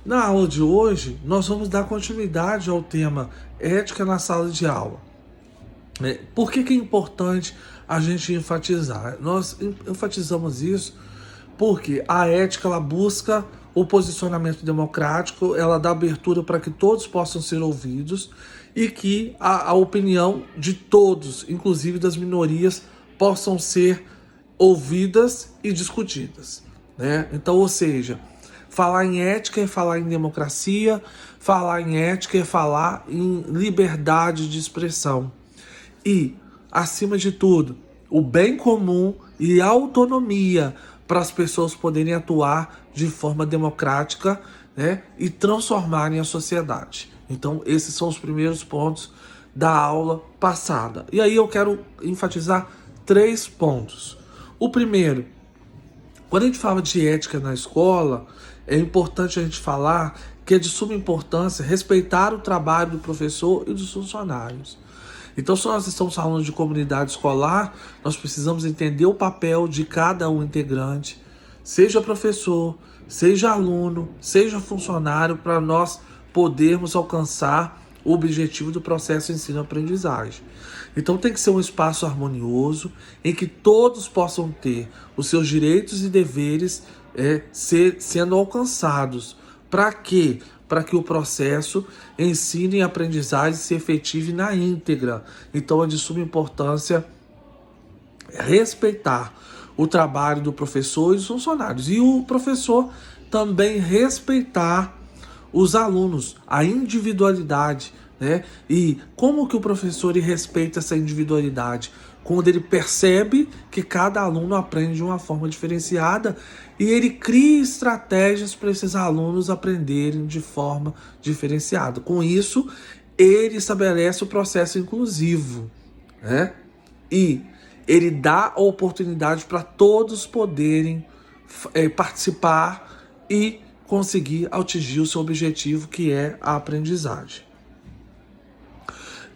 Na aula de hoje, nós vamos dar continuidade ao tema ética na sala de aula. Por que é importante a gente enfatizar? Nós enfatizamos isso porque a ética ela busca o posicionamento democrático, ela dá abertura para que todos possam ser ouvidos e que a opinião de todos, inclusive das minorias, possam ser ouvidas e discutidas, né? Então, ou seja, falar em ética é falar em democracia, falar em ética é falar em liberdade de expressão. E, acima de tudo, o bem comum e a autonomia para as pessoas poderem atuar de forma democrática, né, e transformarem a sociedade. Então, esses são os primeiros pontos da aula passada. E aí eu quero enfatizar 3 pontos. O primeiro, quando a gente fala de ética na escola, é importante a gente falar que é de suma importância respeitar o trabalho do professor e dos funcionários. Então, se nós estamos falando de comunidade escolar, nós precisamos entender o papel de cada um integrante, seja professor, seja aluno, seja funcionário, para nós podermos alcançar o objetivo do processo ensino-aprendizagem. Então tem que ser um espaço harmonioso, em que todos possam ter os seus direitos e deveres sendo alcançados. Para quê? Para que o processo ensino e aprendizagem se efetive na íntegra. Então é de suma importância respeitar o trabalho do professor e dos funcionários. E o professor também respeitar os alunos, a individualidade, né? E como que o professor respeita essa individualidade? Quando ele percebe que cada aluno aprende de uma forma diferenciada e ele cria estratégias para esses alunos aprenderem de forma diferenciada. Com isso, ele estabelece o processo inclusivo, né? E ele dá a oportunidade para todos poderem participar e conseguir atingir o seu objetivo, que é a aprendizagem.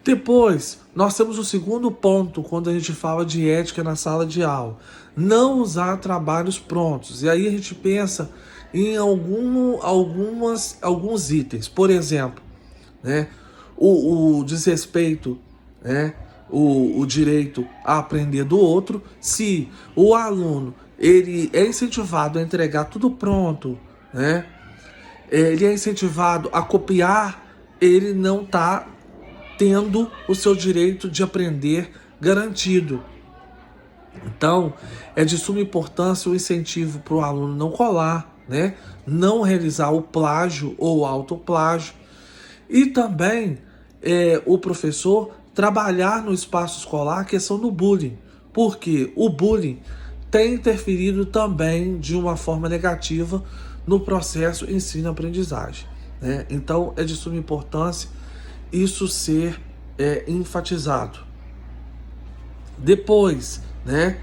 Depois, nós temos o segundo ponto quando a gente fala de ética na sala de aula. Não usar trabalhos prontos. E aí a gente pensa em alguns itens. Por exemplo, né, o desrespeito, né, o direito a aprender do outro. Se o aluno ele é incentivado a entregar tudo pronto, né, ele é incentivado a copiar, ele não está tendo o seu direito de aprender garantido. Então, é de suma importância o incentivo para o aluno não colar, né? Não realizar o plágio ou autoplágio. E também o professor trabalhar no espaço escolar a questão do bullying, porque o bullying tem interferido também de uma forma negativa no processo ensino-aprendizagem, né? Então, é de suma importância isso ser enfatizado. Depois, né,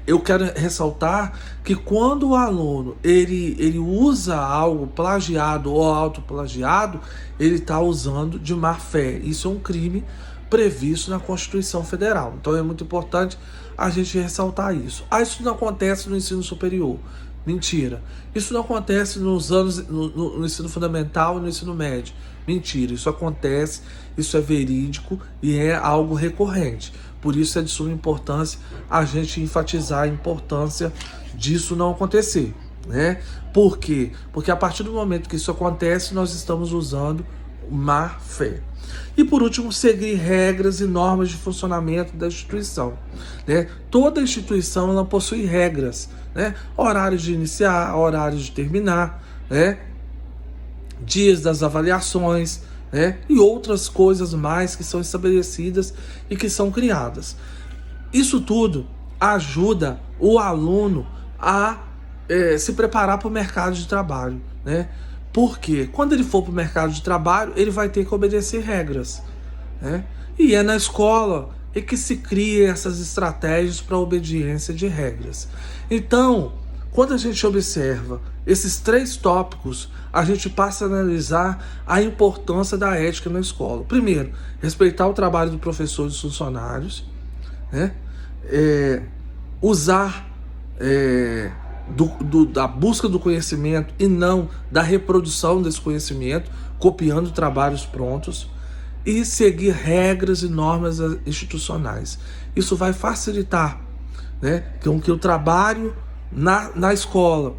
eu quero ressaltar que quando o aluno ele usa algo plagiado ou autoplagiado, ele está usando de má fé. Isso é um crime previsto na Constituição Federal. Então é muito importante a gente ressaltar isso. Isso não acontece no ensino superior. Mentira. Isso não acontece no ensino fundamental e no ensino médio. Mentira. Isso acontece, isso é verídico e é algo recorrente. Por isso é de suma importância a gente enfatizar a importância disso não acontecer, né? Por quê? Porque a partir do momento que isso acontece, nós estamos usando má fé. E por último, seguir regras e normas de funcionamento da instituição, né? Toda instituição ela possui regras, né? Horários de iniciar, horários de terminar, né? Dias das avaliações, né? E outras coisas mais que são estabelecidas e que são criadas. Isso tudo ajuda o aluno a se preparar para o mercado de trabalho, né? Porque quando ele for para o mercado de trabalho, ele vai ter que obedecer regras, né? E é na escola que se cria essas estratégias para a obediência de regras. Então, quando a gente observa esses 3 tópicos, a gente passa a analisar a importância da ética na escola. Primeiro, respeitar o trabalho do professor e dos funcionários, né? Usar da busca do conhecimento e não da reprodução desse conhecimento, copiando trabalhos prontos, e seguir regras e normas institucionais. Isso vai facilitar, né, com que o trabalho na escola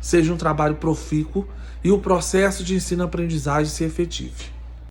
seja um trabalho profícuo e o processo de ensino-aprendizagem se efetive.